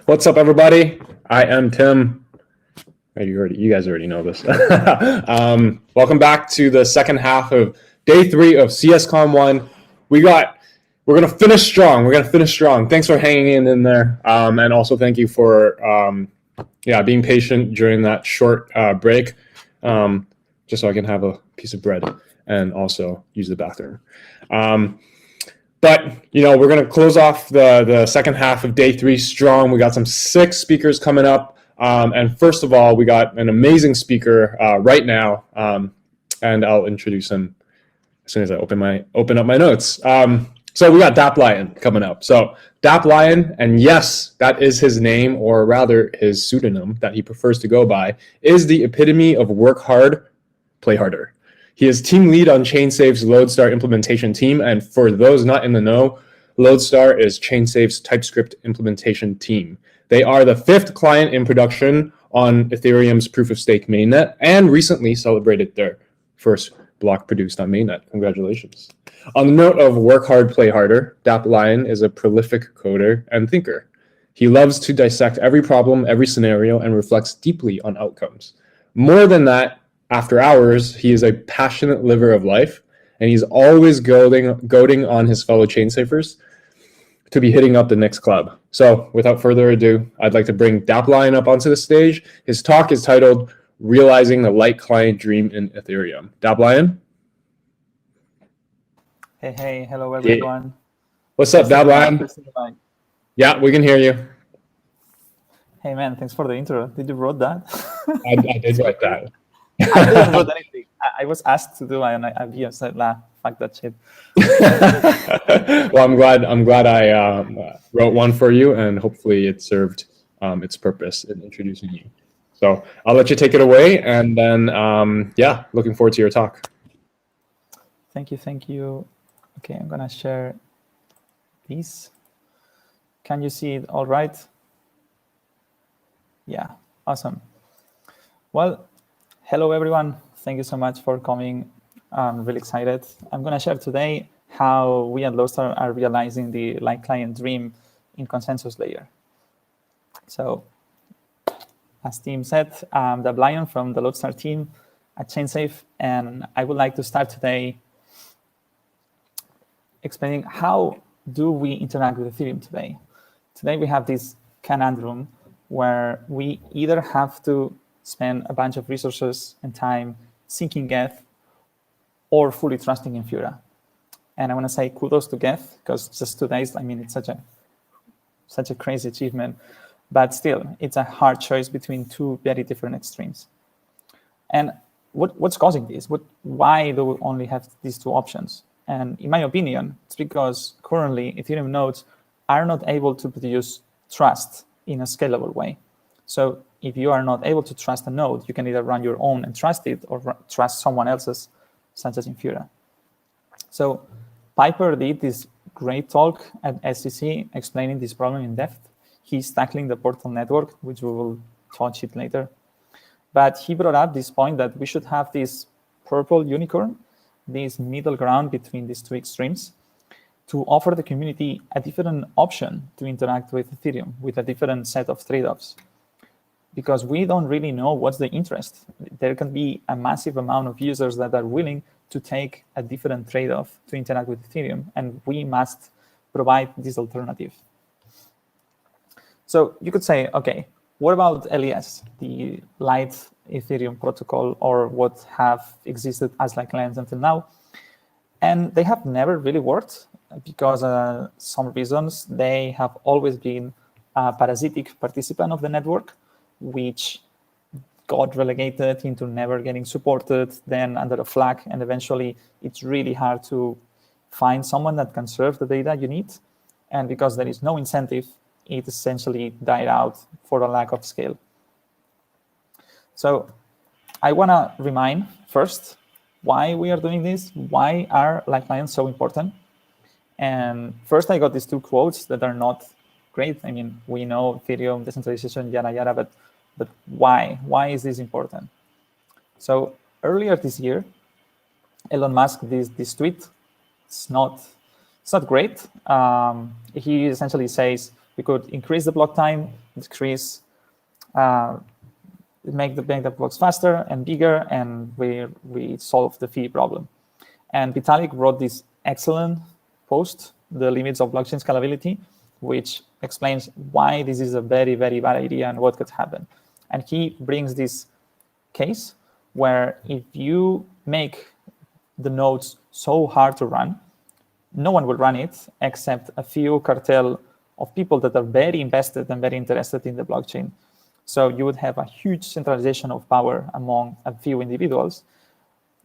What's up, everybody? I am Tim. You guys already know this. Welcome back to the second half of day 3 of CSCON 1. We're gonna finish strong. Thanks for hanging in there, and also thank you for being patient during that short break, just so I can have a piece of bread and also use the bathroom. But we're gonna close off the second half of day 3 strong. We got some 6 speakers coming up, and first of all, we got an amazing speaker right now, and I'll introduce him as soon as I open up my notes. So we got Dap Lion coming up. So Dap Lion, and yes, that is his name, or rather his pseudonym that he prefers to go by, is the epitome of work hard, play harder. He is team lead on ChainSafe's Lodestar implementation team, and for those not in the know, Lodestar is ChainSafe's TypeScript implementation team. They are the 5th client in production on Ethereum's proof-of-stake mainnet, and recently celebrated their first block produced on mainnet. Congratulations. On the note of work hard, play harder, Dap Lion is a prolific coder and thinker. He loves to dissect every problem, every scenario, and reflects deeply on outcomes. More than that, after hours, he is a passionate liver of life, and he's always goading on his fellow chainsafers to be hitting up the next club. So without further ado, I'd like to bring Dap Lion up onto the stage. His talk is titled Realizing the Light Client Dream in Ethereum. Dap Lion? Hey, hello everyone. What's up, Dap Lion? Yeah, we can hear you. Hey man, thanks for the intro. Did you wrote that? I did write that. I didn't wrote anything. I was asked to do it, and I said, fuck that shit. Well, I'm glad I wrote one for you, and hopefully it served its purpose in introducing you. So I'll let you take it away, and then looking forward to your talk. Thank you. Okay, I'm gonna share these. Can you see it all right? Yeah, awesome. Well, hello everyone. Thank you so much for coming. I'm really excited. I'm gonna share today how we at Lodestar are realizing the light client dream in consensus layer. So, as Tim said, I'm Dap Lion from the Lodestar team at ChainSafe, and I would like to start today explaining how do we interact with Ethereum today. Today we have this conundrum where we either have to spend a bunch of resources and time syncing Geth or fully trusting in Fura. And I want to say kudos to Geth, because just 2 days, it's such a crazy achievement. But still, it's a hard choice between 2 very different extremes. And what's causing this? Why do we only have these 2 options? And in my opinion, it's because currently Ethereum nodes are not able to produce trust in a scalable way. So if you are not able to trust a node, you can either run your own and trust it, or trust someone else's, such as in Fura. So Piper did this great talk at SCC explaining this problem in depth. He's tackling the Portal network, which we will touch it later. But he brought up this point that we should have this purple unicorn, this middle ground between these 2 extremes, to offer the community a different option to interact with Ethereum, with a different set of trade-offs. Because we don't really know what's the interest. There can be a massive amount of users that are willing to take a different trade-off to interact with Ethereum, and we must provide this alternative. So you could say, okay, what about LES, the Light Ethereum protocol, or what have existed as light clients until now? And they have never really worked because some reasons. They have always been a parasitic participant of the network, which got relegated into never getting supported, then under a flag, and eventually it's really hard to find someone that can serve the data you need. And because there is no incentive, it essentially died out for a lack of scale. So I want to remind first why we are doing this, why are light clients so important. And first I got these 2 quotes that are not great. We know Ethereum, decentralization, yada, yada, but why? Why is this important? So earlier this year, Elon Musk did this tweet. It's not great. He essentially says, We could increase the block time, decrease, make the blocks faster and bigger, and we solve the fee problem. And Vitalik wrote this excellent post, The Limits of Blockchain Scalability, which explains why this is a very, very bad idea and what could happen. And he brings this case where if you make the nodes so hard to run, no one will run it except a few cartel of people that are very invested and very interested in the blockchain. So you would have a huge centralization of power among a few individuals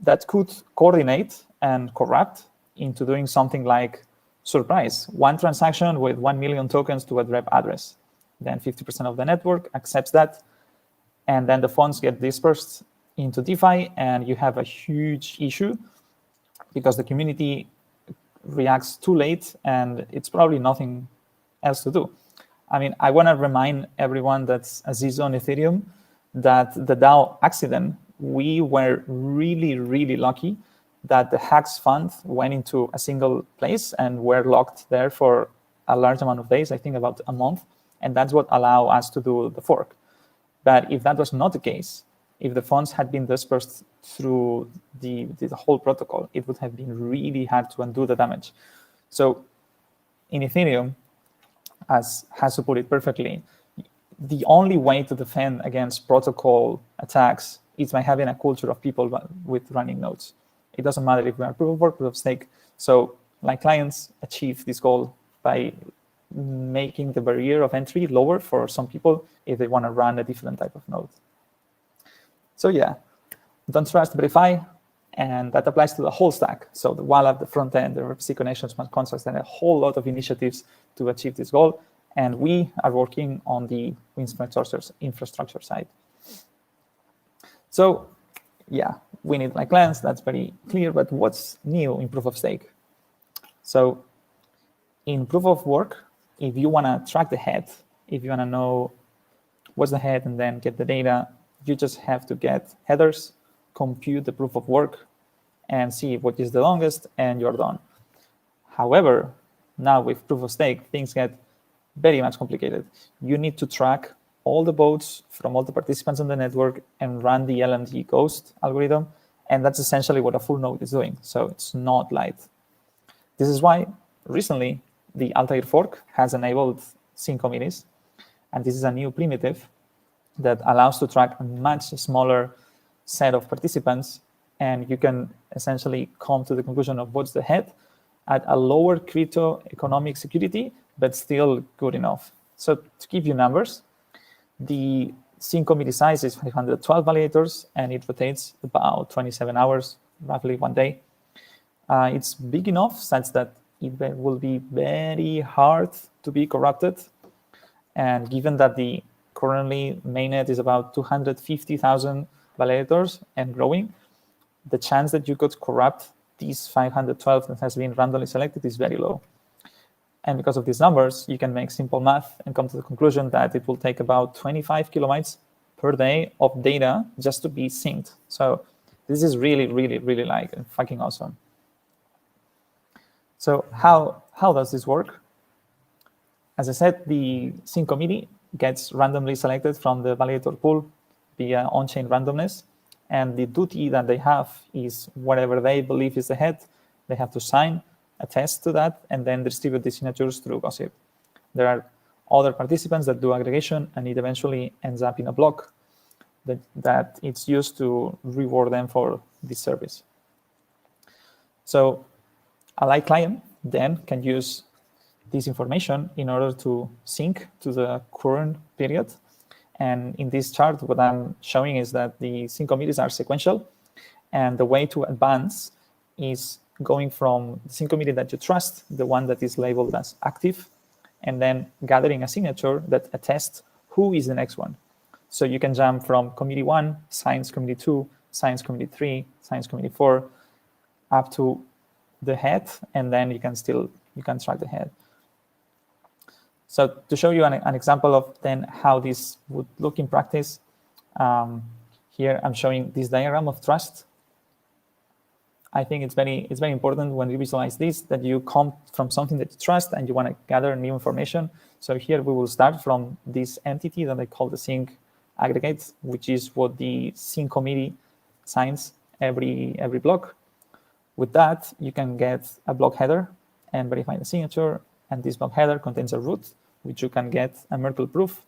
that could coordinate and corrupt into doing something like, surprise, one transaction with 1 million tokens to a rep address. Then 50% of the network accepts that, and then the funds get dispersed into DeFi, and you have a huge issue because the community reacts too late, and it's probably nothing else to do. I mean, I want to remind everyone that's a Zizo on Ethereum that the DAO accident, we were really, really lucky that the hacks fund went into a single place and were locked there for a large amount of days, I think about a month, and that's what allowed us to do the fork. But if that was not the case, if the funds had been dispersed through the whole protocol, it would have been really hard to undo the damage. So in Ethereum, as Hasu put it perfectly, the only way to defend against protocol attacks is by having a culture of people with running nodes. It doesn't matter if we are proof of work, proof of stake. So like clients achieve this goal by making the barrier of entry lower for some people if they want to run a different type of node. So yeah, don't trust, verify, and that applies to the whole stack. So the wallet, the front end, the RPC connections, smart contracts, and a whole lot of initiatives to achieve this goal. And we are working on the infrastructure side. So yeah, we need like lens, that's very clear, but what's new in proof of stake? So in proof of work, if you want to track the head, if you want to know what's the head and then get the data, you just have to get headers, compute the proof of work, and see what is the longest, and you're done. However, now with proof of stake, things get very much complicated. You need to track all the votes from all the participants on the network and run the LND ghost algorithm, and that's essentially what a full node is doing. So it's not light. This is why recently the Altair fork has enabled sync committees, and this is a new primitive that allows to track a much smaller set of participants, and you can essentially come to the conclusion of what's the head at a lower crypto economic security, but still good enough. So to give you numbers, the sync committee size is 512 validators, and it rotates about 27 hours, roughly one day. It's big enough such that it will be very hard to be corrupted. And given that the currently mainnet is about 250,000 validators and growing, the chance that you could corrupt these 512 that has been randomly selected is very low. And because of these numbers, you can make simple math and come to the conclusion that it will take about 25 kilobytes per day of data just to be synced. So this is really, really, really like fucking awesome. So how does this work? As I said, the sync committee gets randomly selected from the validator pool via on-chain randomness. And the duty that they have is whatever they believe is the head, they have to sign, attest to that, and then distribute the signatures through Gossip. There are other participants that do aggregation, and it eventually ends up in a block that it's used to reward them for this service. So a light client then can use this information in order to sync to the current period. And in this chart, what I'm showing is that the sync committees are sequential. And the way to advance is going from the sync committee that you trust, the one that is labeled as active, and then gathering a signature that attests who is the next one. So you can jump from committee 1, signs committee 2, signs committee 3, signs committee 4, up to the head, and then you can track the head. So to show you an example of then how this would look in practice, here I'm showing this diagram of trust. I think it's very important when you visualize this that you come from something that you trust and you want to gather new information. So here we will start from this entity that I call the sync aggregate, which is what the sync committee signs every block. With that, you can get a block header and verify the signature. And this block header contains a root, which you can get a Merkle proof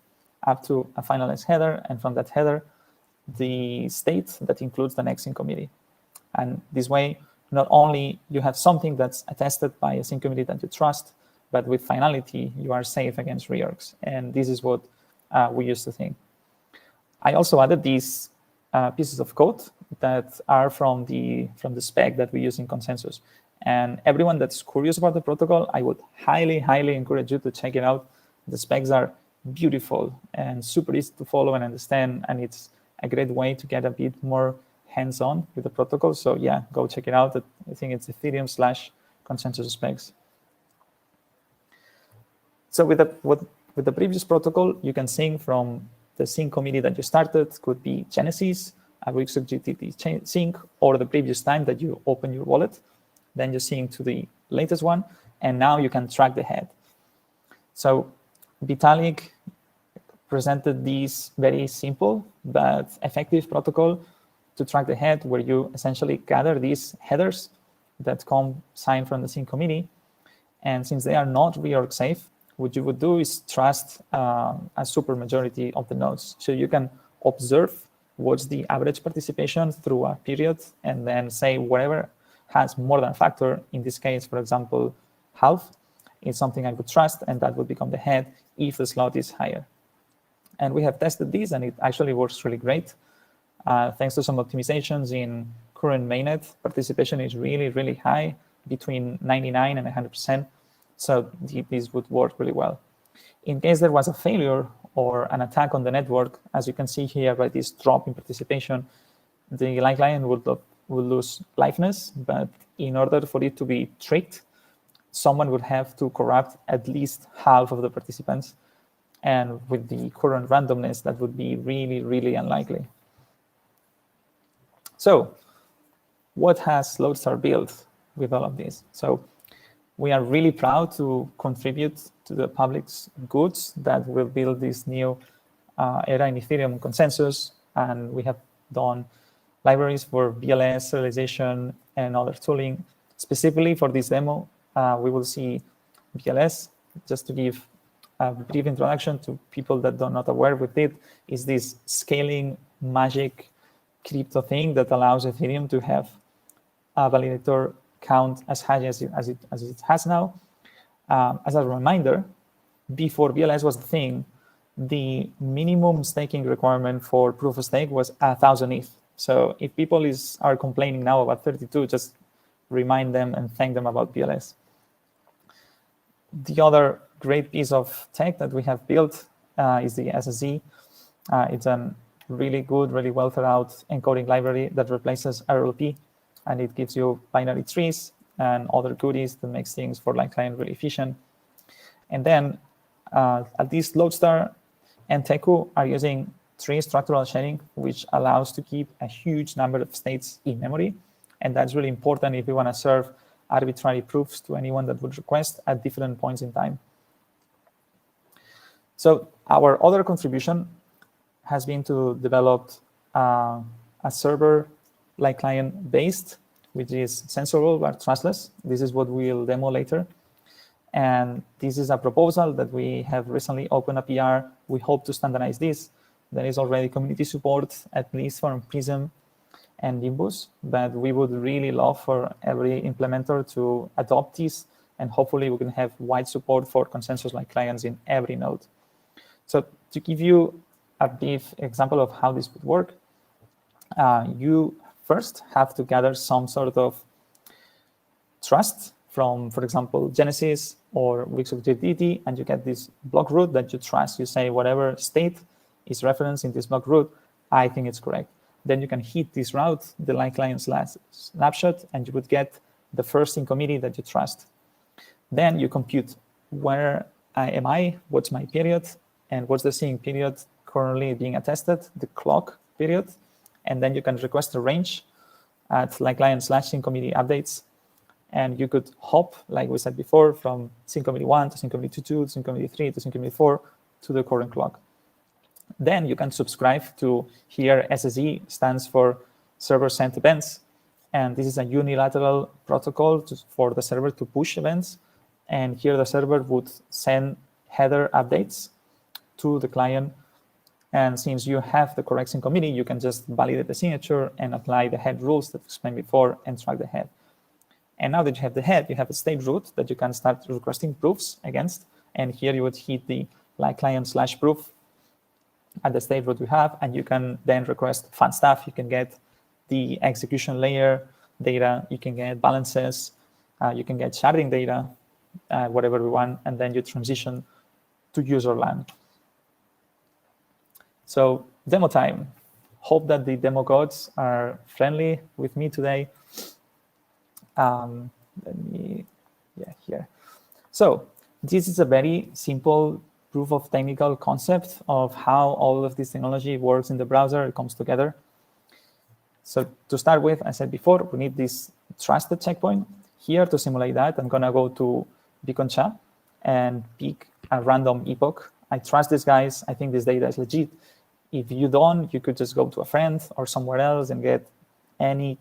up to a finalized header. And from that header, the state that includes the next sync committee. And this way, not only you have something that's attested by a sync committee that you trust, but with finality, you are safe against reorgs. And this is what we used to think. I also added these pieces of code that are from the spec that we use in Consensus. And everyone that's curious about the protocol, I would highly, highly encourage you to check it out. The specs are beautiful and super easy to follow and understand, and it's a great way to get a bit more hands-on with the protocol. So yeah, go check it out. I think it's Ethereum/Consensus specs. So with the previous protocol, you can sync from the sync committee that you started. Could be Genesis, a GTT sync, or the previous time that you open your wallet. Then you sync to the latest one, and now you can track the head. So Vitalik presented this very simple but effective protocol to track the head, where you essentially gather these headers that come signed from the sync committee. And since they are not reorg safe, what you would do is trust a super majority of the nodes. So you can observe what's the average participation through a period, and then say whatever has more than a factor, in this case, for example, half, is something I would trust, and that would become the head if the slot is higher. And we have tested this, and it actually works really great. Thanks to some optimizations in current mainnet, participation is really, really high, between 99 and 100%. So this would work really well. In case there was a failure or an attack on the network, as you can see here by this drop in participation, the live client would lose liveness, but in order for it to be tricked, someone would have to corrupt at least half of the participants. And with the current randomness, that would be really, really unlikely. So what has Lodestar built with all of this? So we are really proud to contribute to the public's goods that will build this new era in Ethereum Consensus. And we have done libraries for BLS, serialization, and other tooling. Specifically for this demo, we will see BLS. Just to give a brief introduction to people that are not aware with it, is this scaling magic crypto thing that allows Ethereum to have a validator count as high as it has now. As a reminder, before BLS was the thing, the minimum staking requirement for proof of stake was 1,000 ETH. So if people are complaining now about 32, just remind them and thank them about BLS. The other great piece of tech that we have built is the SSZ. It's a really good, really well thought out encoding library that replaces RLP, and it gives you binary trees and other goodies that makes things for live client really efficient. And then at least Lodestar and Teku are using tree structural sharing, which allows to keep a huge number of states in memory. And that's really important if you want to serve arbitrary proofs to anyone that would request at different points in time. So our other contribution has been to develop a server like client based, which is sensorable but trustless. This is what we'll demo later. And this is a proposal that we have recently opened a PR. We hope to standardize this. There is already community support, at least for Prism and Nimbus, but we would really love for every implementer to adopt this, and hopefully we can have wide support for consensus-like clients in every node. So to give you a brief example of how this would work, you first have to gather some sort of trust from, for example, Genesis or GTT, and you get this block root that you trust. You say whatever state is referenced in this block root, I think it's correct. Then you can hit this route, the live client snapshot, and you would get the first in committee that you trust. Then you compute where am I, what's my period, and what's the sync period currently being attested, the clock period. And then you can request a range at live client/sync committee updates. And you could hop, like we said before, from sync committee 1 to sync committee 2 to sync committee 3 to sync committee 4 to the current clock. Then you can subscribe to, here SSE stands for server sent events. And this is a unilateral protocol for the server to push events. And here the server would send header updates to the client. And since you have the correct sync committee, you can just validate the signature and apply the head rules that we explained before and track the head. And now that you have the head, you have a state root that you can start requesting proofs against. And here you would hit the like client/proof at the state root you have, and you can then request fun stuff. You can get the execution layer data, you can get balances, you can get sharding data, whatever we want, and then you transition to user land. So demo time. Hope that the demo gods are friendly with me today. Here. So this is a very simple proof of technical concept of how all of this technology works in the browser. It comes together. So to start with, I said before, we need this trusted checkpoint. Here to simulate that, I'm gonna go to Beacon Chat and pick a random epoch. I trust these guys. I think this data is legit. If you don't, you could just go to a friend or somewhere else and get any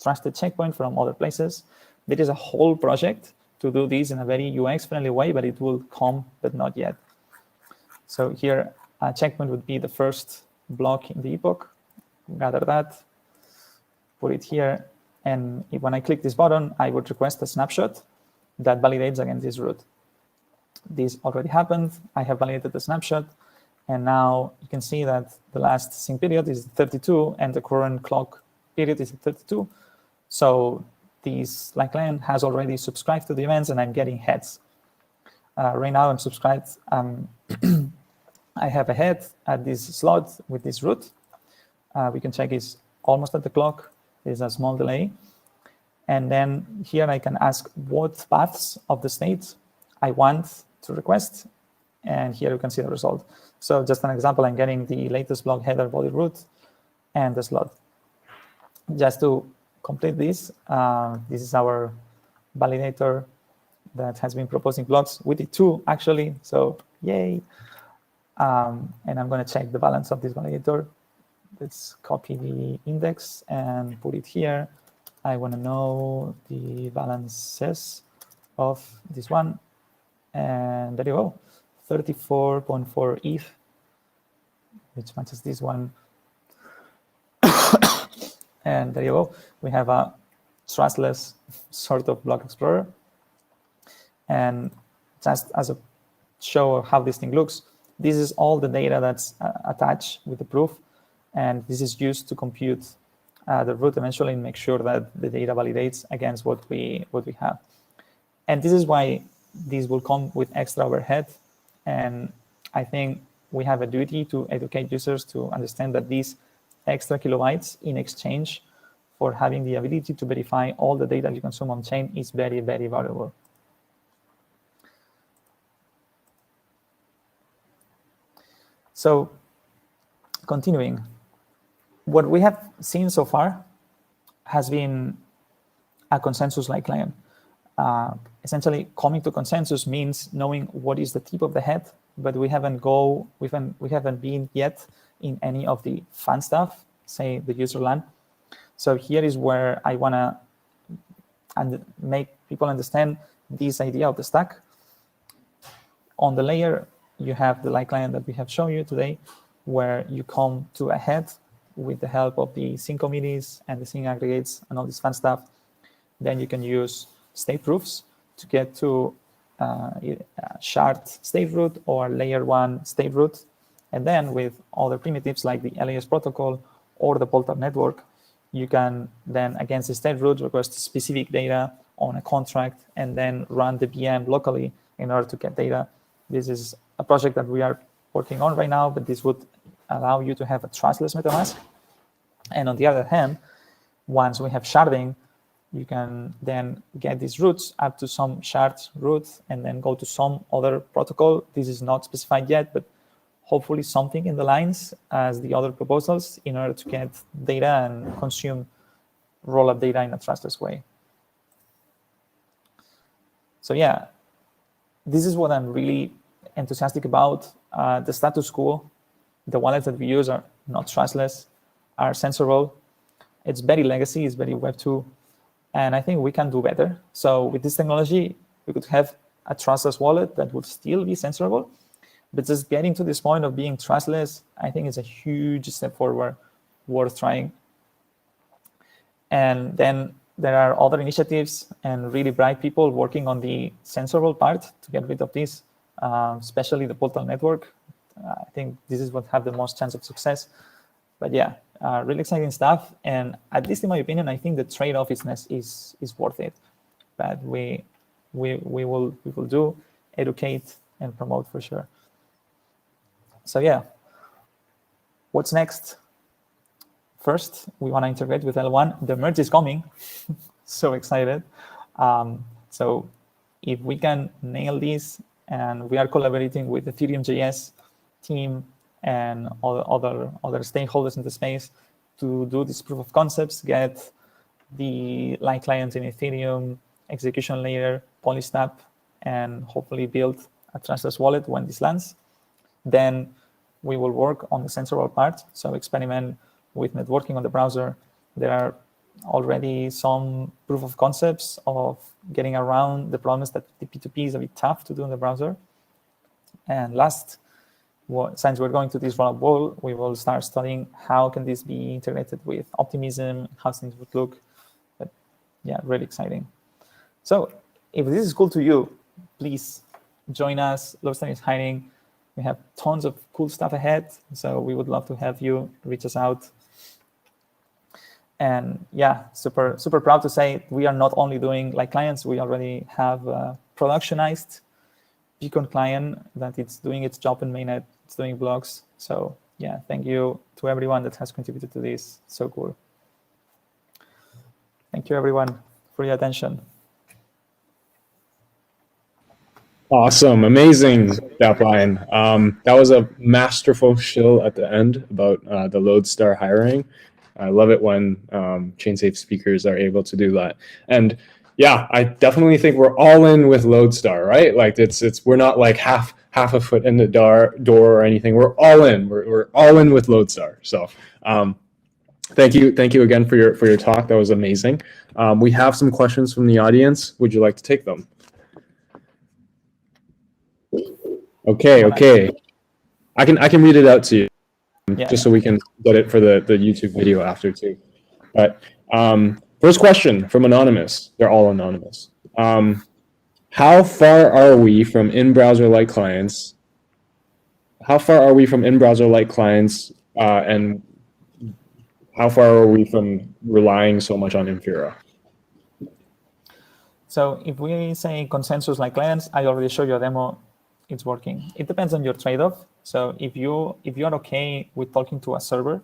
trusted checkpoint from other places. There is a whole project to do this in a very UX-friendly way, but it will come, but not yet. So here, a checkpoint would be the first block in the epoch. Gather that, put it here, and when I click this button, I would request a snapshot that validates against this root. This already happened. I have validated the snapshot, and now you can see that the last sync period is 32, and the current clock period is 32. So this like client has already subscribed to the events, and I'm getting heads. Right now, I'm subscribed. I have a head at this slot with this root. We can check it's almost at the clock. There's a small delay. And then here I can ask what paths of the state I want to request. And here you can see the result. So just an example, I'm getting the latest block header body root and the slot. Just to complete this, this is our validator that has been proposing blocks. We did 2 actually, so yay. And I'm going to check the balance of this validator. Let's copy the index and put it here. I want to know the balances of this one. And there you go, 34.4 ETH, which matches this one. And there you go. We have a trustless sort of block explorer. And just as a show of how this thing looks, this is all the data that's attached with the proof. And this is used to compute the root eventually and make sure that the data validates against what we have. And this is why this will come with extra overhead. And I think we have a duty to educate users to understand that these extra kilobytes in exchange for having the ability to verify all the data you consume on chain is very, very valuable. So continuing, what we have seen so far has been a consensus-like client. Essentially, coming to consensus means knowing what is the tip of the head, but we haven't been yet in any of the fun stuff, say the user land. So here is where I want to make people understand this idea of the stack. On the layer, you have the like client that we have shown you today, where you come to a head with the help of the sync committees and the sync aggregates and all this fun stuff. Then you can use state proofs to get to a shard state root or layer 1 state root. And then with other primitives like the LAS protocol or the Poltar network, you can then against the state root request specific data on a contract and then run the VM locally in order to get data. This is a project that we are working on right now, but this would allow you to have a trustless MetaMask. And on the other hand, once we have sharding, you can then get these roots up to some shard root and then go to some other protocol. This is not specified yet, but hopefully something in the lines as the other proposals in order to get data and consume roll-up data in a trustless way. So yeah, this is what I'm really enthusiastic about. The status quo, the wallets that we use are not trustless, are censorable. It's very legacy, it's very Web 2, and I think we can do better. So with this technology, we could have a trustless wallet that would still be censorable, but just getting to this point of being trustless, I think is a huge step forward, worth trying. And then there are other initiatives and really bright people working on the censorable part to get rid of this, especially the Portal network. I think this is what have the most chance of success. But yeah, really exciting stuff. And at least in my opinion, I think the trade-off is worth it. But we will do educate and promote for sure. So yeah, what's next? First, we want to integrate with L1. The merge is coming. So excited. So if we can nail this, and we are collaborating with the Ethereum.js team and other stakeholders in the space to do this proof of concepts, get the light clients in Ethereum, execution layer, Polystep, and hopefully build a trustless wallet when this lands. Then we will work on the censorable part, so experiment with networking on the browser. There are already some proof of concepts of getting around the problems that the P2P is a bit tough to do in the browser. And last, since we're going to this rollup wall, we will start studying how can this be integrated with optimism, how things would look. But yeah, really exciting. So if this is cool to you, please join us. Lobster is hiding. We have tons of cool stuff ahead, so we would love to have you reach us out. And yeah, super proud to say we are not only doing like clients, we already have a productionized Beacon client that it's doing its job in mainnet, it's doing blogs. So yeah, thank you to everyone that has contributed to this. So cool. Thank you everyone for your attention. Awesome, amazing, Daplion. That was a masterful shill at the end about the Lodestar hiring. I love it when ChainSafe speakers are able to do that. And yeah, I definitely think we're all in with Lodestar, right? Like we're not like half a foot in the door or anything. We're all in. We're all in with Lodestar. So thank you again for your talk. That was amazing. We have some questions from the audience. Would you like to take them? Okay. I can read it out to you, just so we can get it for the YouTube video after too. But first question from Anonymous. They're all anonymous. How far are we from in-browser-like clients? And how far are we from relying so much on Infura? So if we say consensus-like clients, I already showed you a demo. It's working. It depends on your trade-off. So if you are okay with talking to a server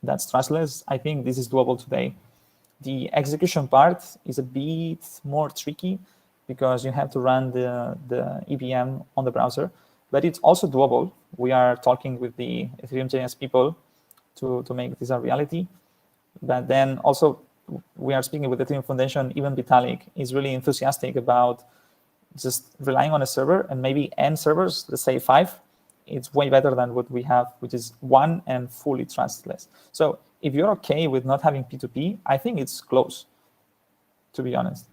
that's trustless, I think this is doable today. The execution part is a bit more tricky because you have to run the EVM on the browser, but it's also doable. We are talking with the Ethereum.js people to make this a reality. But then also we are speaking with the Ethereum Foundation. Even Vitalik is really enthusiastic about just relying on a server, and maybe N servers, let's say 5, it's way better than what we have, which is 1 and fully trustless. So if you're okay with not having P2P, I think it's close, to be honest.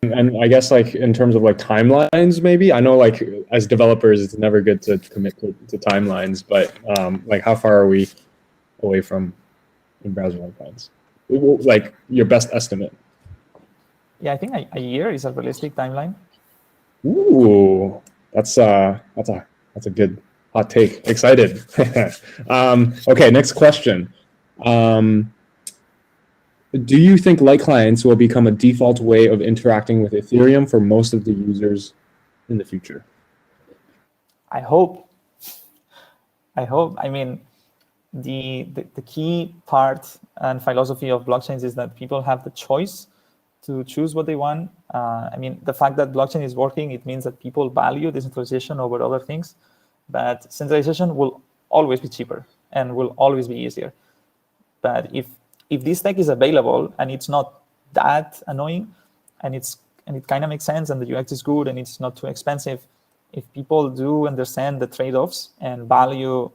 And I guess like in terms of like timelines, maybe, I know like as developers, it's never good to commit to timelines, but like how far are we away from in-browser clients? Like your best estimate? Yeah, I think a year is a realistic timeline. Ooh, that's a good hot take. Excited. Okay, next question. Do you think light clients will become a default way of interacting with Ethereum for most of the users in the future? I hope. I mean, the key part and philosophy of blockchains is that people have the choice to choose what they want. I mean, the fact that blockchain is working, it means that people value decentralization over other things, but centralization will always be cheaper and will always be easier. But if this tech is available and it's not that annoying, and it kind of makes sense, and the UX is good, and it's not too expensive. If people do understand the trade-offs and value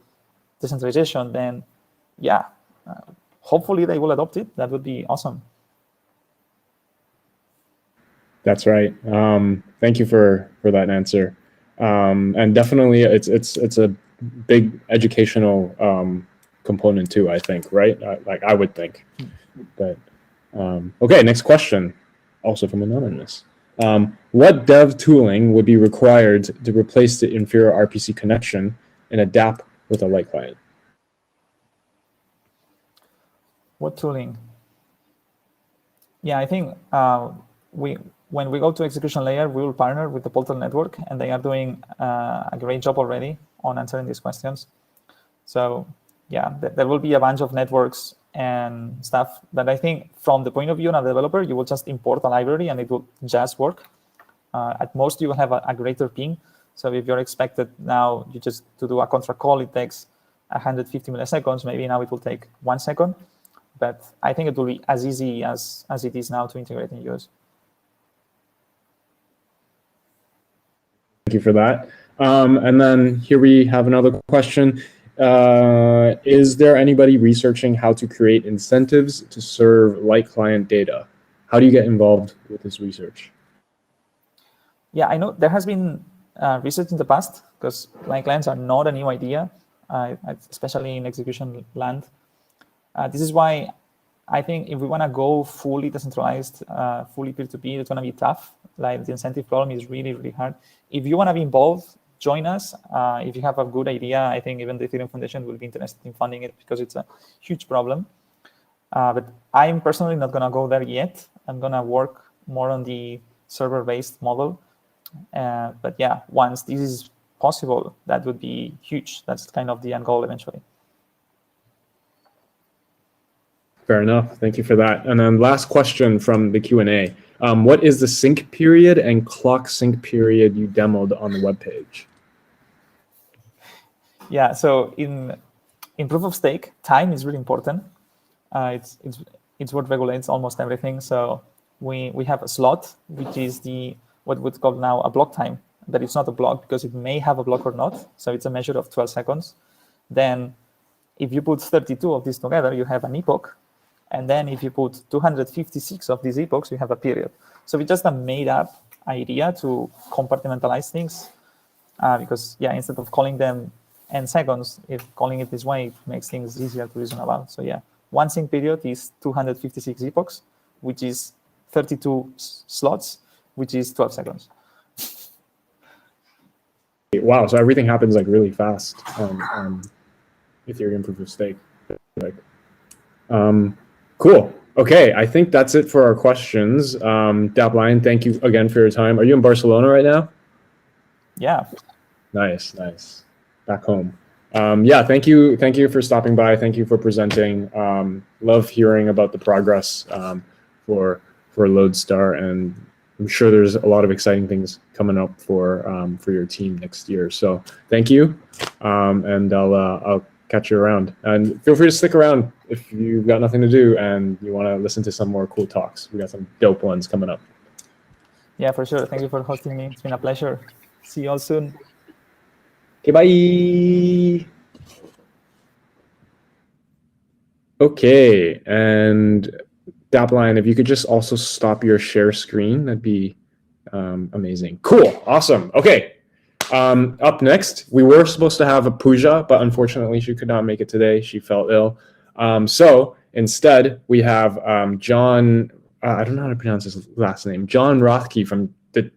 decentralization, then yeah, hopefully they will adopt it. That would be awesome. That's right. Thank you for that answer. And definitely, it's a big educational component too, I think, right? Like I would think. But okay, next question, also from Anonymous. What dev tooling would be required to replace the inferior RPC connection in a dApp with a light client? What tooling? Yeah, I think when we go to execution layer, we will partner with the Portal network, and they are doing a great job already on answering these questions. So yeah, there will be a bunch of networks and stuff that I think from the point of view of a developer, you will just import a library and it will just work. At most, you will have a greater ping. So if you're expected now you just to do a contract call, it takes 150 milliseconds. Maybe now it will take 1 second. But I think it will be as easy as it is now to integrate and use. Thank you for that. And then here we have another question. Is there anybody researching how to create incentives to serve light client data? How do you get involved with this research? Yeah, I know there has been research in the past, because light clients are not a new idea, especially in execution land. This is why I think if we want to go fully decentralized, fully peer-to-peer, it's going to be tough. Like the incentive problem is really, really hard. If you want to be involved, join us. If you have a good idea, I think even the Ethereum Foundation will be interested in funding it, because it's a huge problem. But I'm personally not going to go there yet. I'm going to work more on the server-based model. But yeah, once this is possible, that would be huge. That's kind of the end goal eventually. Fair enough. Thank you for that. And then last question from the Q&A. What is the sync period and clock sync period you demoed on the webpage? Yeah, so in proof of stake, time is really important. It's what regulates almost everything. So we have a slot, which is what would call now a block time, but it's not a block because it may have a block or not. So it's a measure of 12 seconds. Then if you put 32 of these together, you have an epoch. And then if you put 256 of these epochs, you have a period. So it's just a made up idea to compartmentalize things, because yeah, instead of calling them n seconds, if calling it this way, it makes things easier to reason about. So yeah, one sync period is 256 epochs, which is 32 slots, which is 12 seconds. Wow, so everything happens like really fast on Ethereum proof of stake. Cool. Okay, I think that's it for our questions. dApp Lion, thank you again for your time. Are you in Barcelona right now? Yeah. Nice. Back home. Yeah, thank you for stopping by. Thank you for presenting. Love hearing about the progress for Lodestar, and I'm sure there's a lot of exciting things coming up for your team next year. So thank you, and I'll catch you around. And feel free to stick around if you've got nothing to do and you want to listen to some more cool talks. We got some dope ones coming up. Yeah, for sure. Thank you for hosting me. It's been a pleasure. See you all soon. Okay, bye. Okay, and dApp Lion, if you could just also stop your share screen, that'd be amazing. Cool, awesome. Okay, up next, we were supposed to have a Pooja, but unfortunately she could not make it today. She fell ill. So instead, we have John, I don't know how to pronounce his last name, John Rothke from the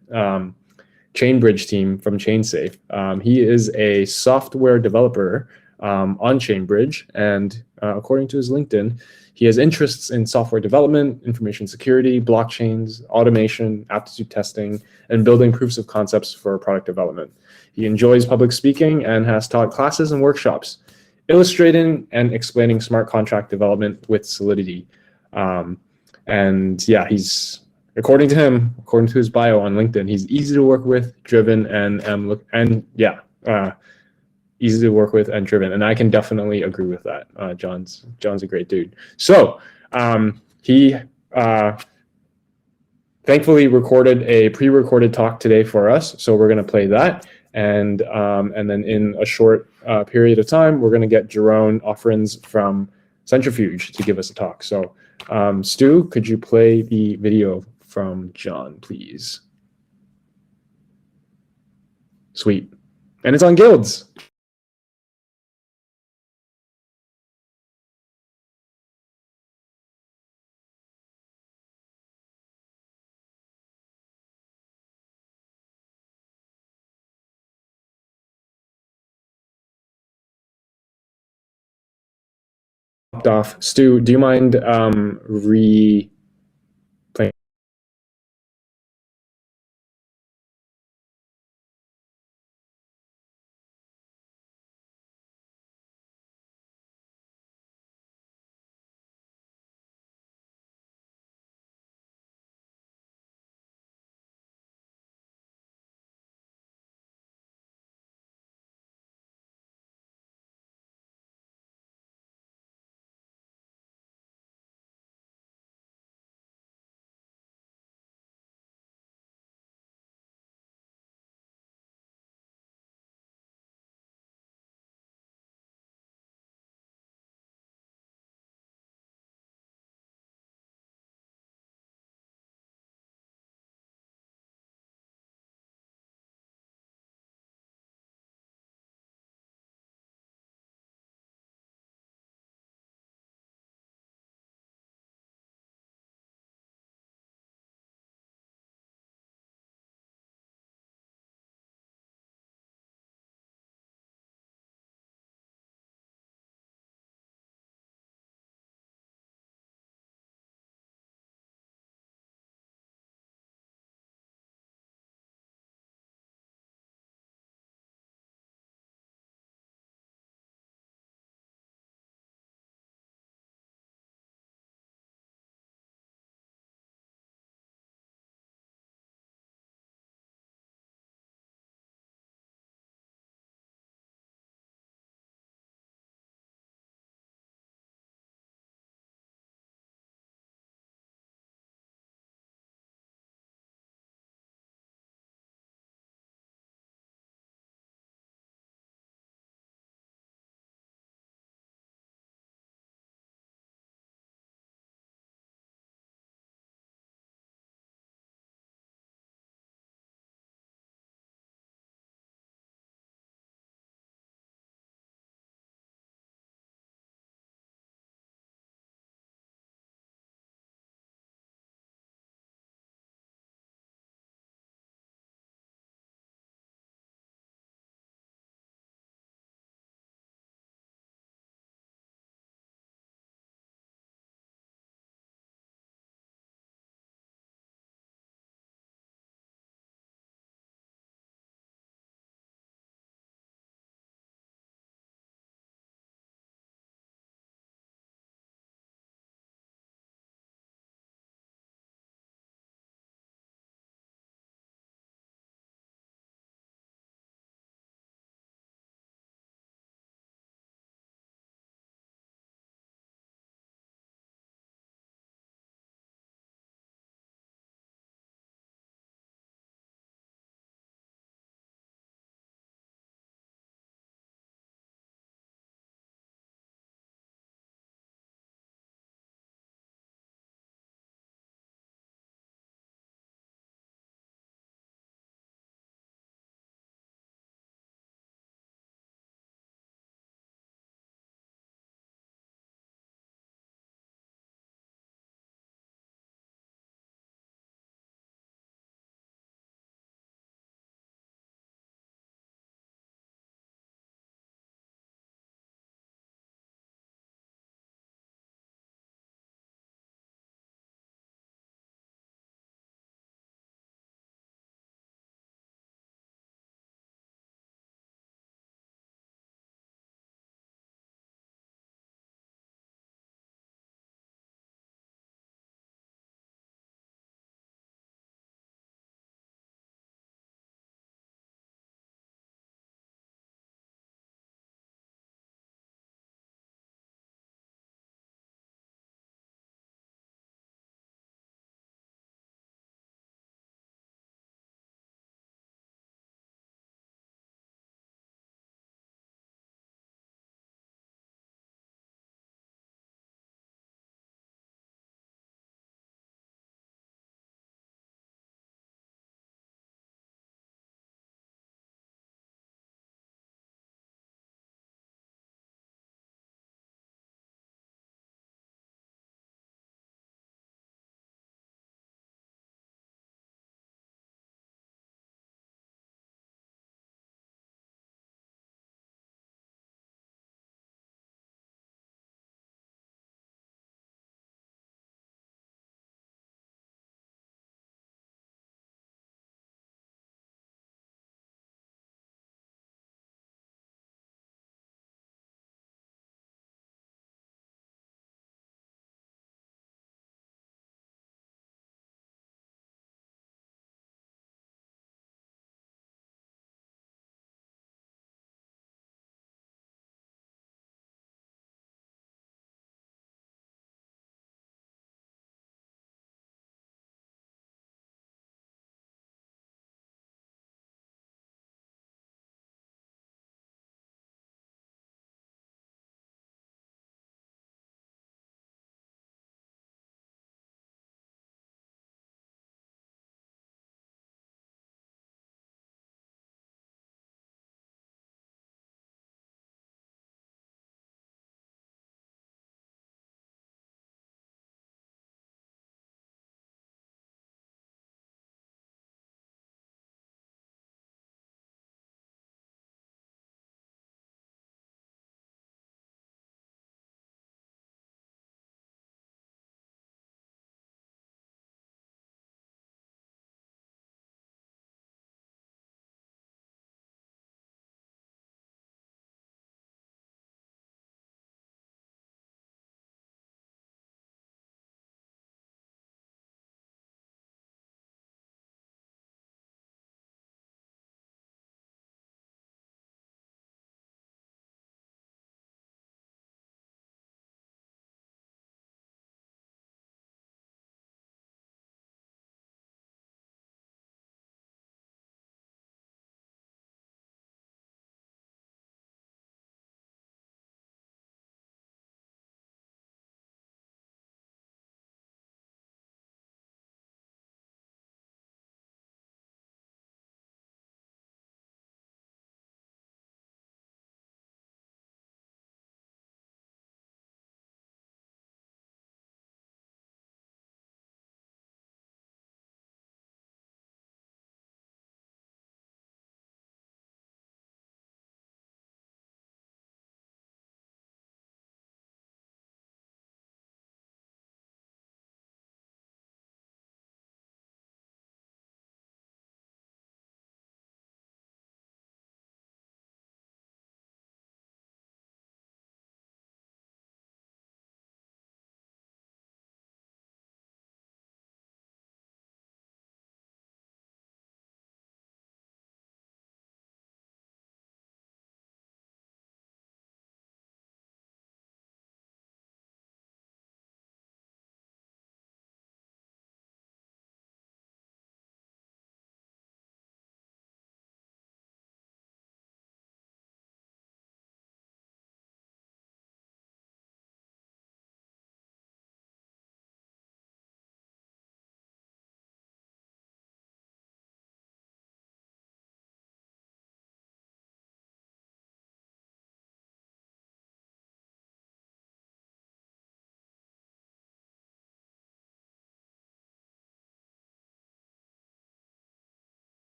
Chainbridge team from ChainSafe. He is a software developer on Chainbridge, and according to his LinkedIn, he has interests in software development, information security, blockchains, automation, aptitude testing, and building proofs of concepts for product development. He enjoys public speaking and has taught classes and workshops, illustrating and explaining smart contract development with Solidity. And yeah, he's, according to him, according to his bio on LinkedIn, he's easy to work with, driven, easy to work with and driven. And I can definitely agree with that. John's a great dude. So he thankfully recorded a pre-recorded talk today for us, so we're going to play that, and then in a short period of time, we're going to get Jerome Offerins from Centrifuge to give us a talk. So, Stu, could you play the video from John, please? Sweet, and it's on guilds. Off. Stu, do you mind replaying?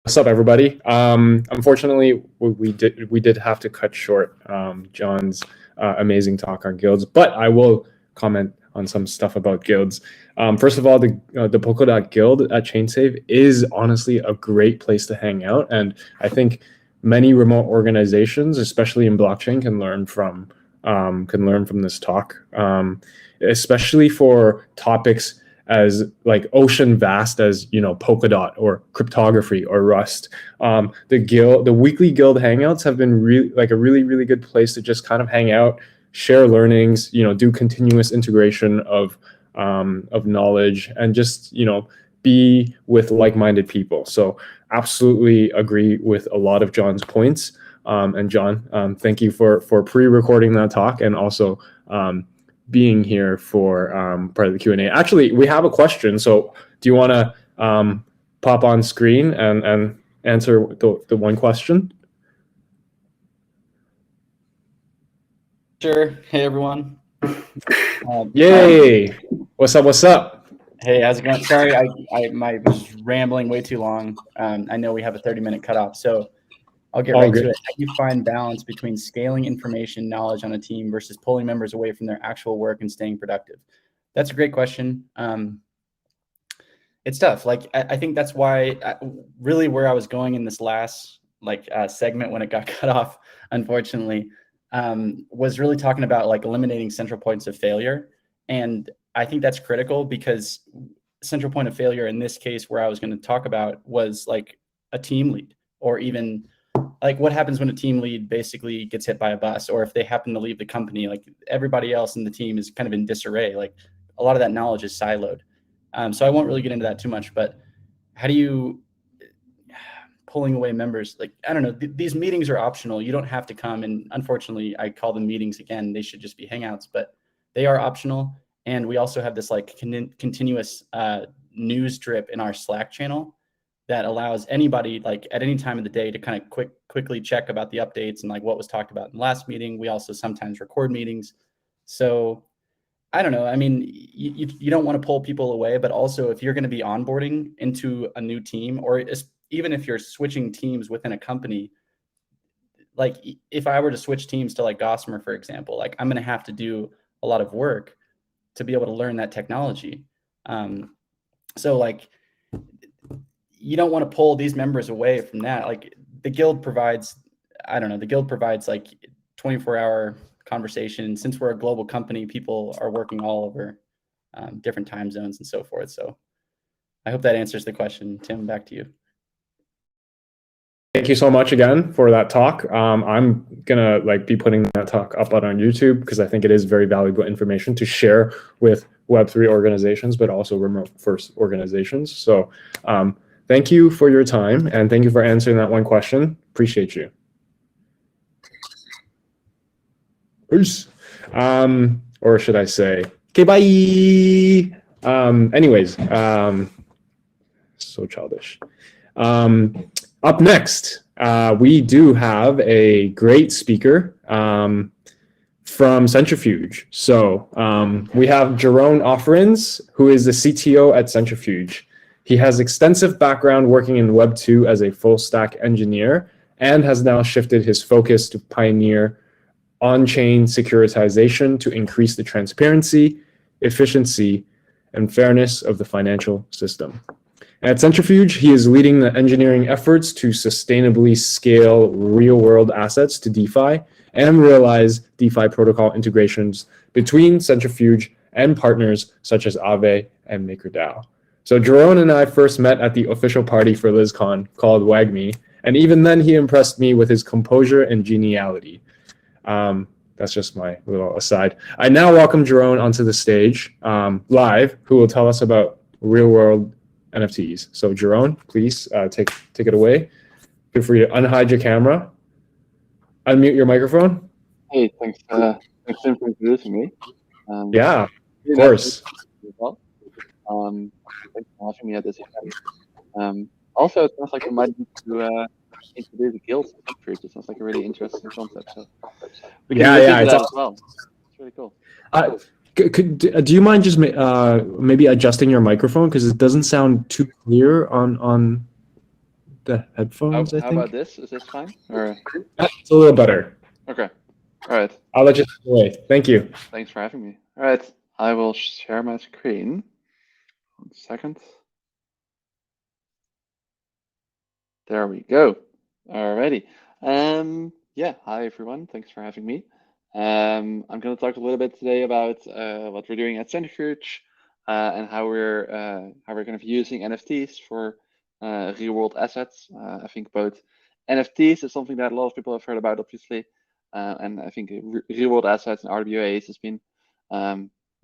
What's up, everybody? Unfortunately, we did have to cut short John's amazing talk on guilds, but I will comment on some stuff about guilds. First of all, the Polkadot guild at ChainSave is honestly a great place to hang out, and I think many remote organizations, especially in blockchain, can learn from this talk, especially for topics as like ocean vast as Polkadot or cryptography or Rust. The weekly guild hangouts have been a really good place to just kind of hang out, share learnings, do continuous integration of knowledge, and just be with like-minded people. So absolutely agree with a lot of John's points. And John, thank you for pre-recording that talk and also being here for part of the Q&A. Actually, we have a question. So do you want to pop on screen and answer the one question? Sure. Hey, everyone. Yay. What's up? Hey, how's it going? Sorry, I was rambling way too long. I know we have a 30-minute cutoff, so I'll get right to it. How do you find balance between scaling information knowledge on a team versus pulling members away from their actual work and staying productive? That's a great question. It's tough. Like, I think that's why really where I was going in this last segment when it got cut off, unfortunately, was really talking about like eliminating central points of failure. And I think that's critical because central point of failure in this case where I was going to talk about was like a team lead, or even like what happens when a team lead basically gets hit by a bus, or if they happen to leave the company, like everybody else in the team is kind of in disarray. Like a lot of that knowledge is siloed. So I won't really get into that too much, but how do you pulling away members? Like, I don't know, these meetings are optional. You don't have to come. And unfortunately, I call them meetings again. They should just be hangouts, but they are optional. And we also have this like continuous news drip in our Slack channel that allows anybody like at any time of the day to kind of quickly check about the updates and like what was talked about in the last meeting. We also sometimes record meetings. So I don't know. I mean, you don't want to pull people away, but also if you're going to be onboarding into a new team, or even if you're switching teams within a company, like if I were to switch teams to like Gossamer, for example, like I'm going to have to do a lot of work to be able to learn that technology. So like, you don't want to pull these members away from that. Like the guild provides, the guild provides like 24-hour conversation. Since we're a global company, people are working all over different time zones and so forth. So I hope that answers the question. Tim, back to you. Thank you so much again for that talk. I'm gonna be putting that talk up on YouTube because I think it is very valuable information to share with Web3 organizations, but also remote first organizations. So thank you for your time and thank you for answering that one question. Appreciate you. Peace. Or should I say, okay, bye. Anyways, so childish. Up next, we do have a great speaker from Centrifuge. So we have Jerome Offerins, who is the CTO at Centrifuge. He has extensive background working in Web 2 as a full stack engineer and has now shifted his focus to pioneer on-chain securitization to increase the transparency, efficiency, and fairness of the financial system. At Centrifuge, he is leading the engineering efforts to sustainably scale real-world assets to DeFi and realize DeFi protocol integrations between Centrifuge and partners such as Aave and MakerDAO. So Jerome and I first met at the official party for LizCon called WAGME, and even then he impressed me with his composure and geniality. That's just my little aside. I now welcome Jerome onto the stage live, who will tell us about real-world NFTs. So Jerome, please take it away. Feel free to unhide your camera, unmute your microphone. Hey, thanks Tim for introducing me. Yeah, of course. Thanks for having me at this event. Also, it sounds like I might need to introduce the guild. It sounds like a really interesting concept. So we can look into that as well. It's really cool. Do you mind just maybe adjusting your microphone because it doesn't sound too clear on the headphones, I How think. about this? Is this fine? Or It's a little better. okay. All right. I'll let you away. Thank you. Thanks for having me. All right. I will share my screen. 1 second. There we go. Alrighty. Yeah. Hi everyone. Thanks for having me. I'm going to talk a little bit today about what we're doing at Centrifuge and how we're kind of using NFTs for real world assets. I think both NFTs is something that a lot of people have heard about, obviously, and I think real world assets and RWAs has been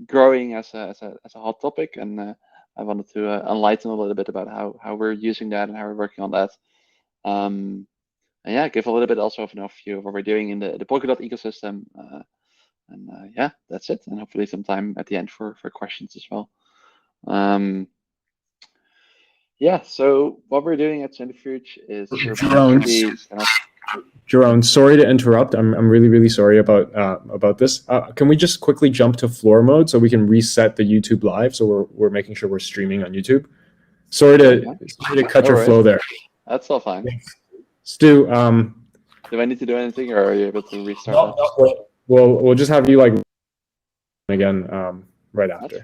growing as a hot topic, and I wanted to enlighten a little bit about how we're using that and how we're working on that. And yeah, give a little bit also of an overview of what we're doing in the Polkadot ecosystem. And yeah, that's it. And hopefully some time at the end for questions as well. Yeah, so what we're doing at Centrifuge is we're basically Jerome, sorry to interrupt. I'm really, really sorry about this. Can we just quickly jump to floor mode so we can reset the YouTube live, so we're making sure we're streaming on YouTube? Sorry to cut your flow there. That's all fine. Stu, do I need to do anything, or are you able to restart that? We'll just have you like again right after.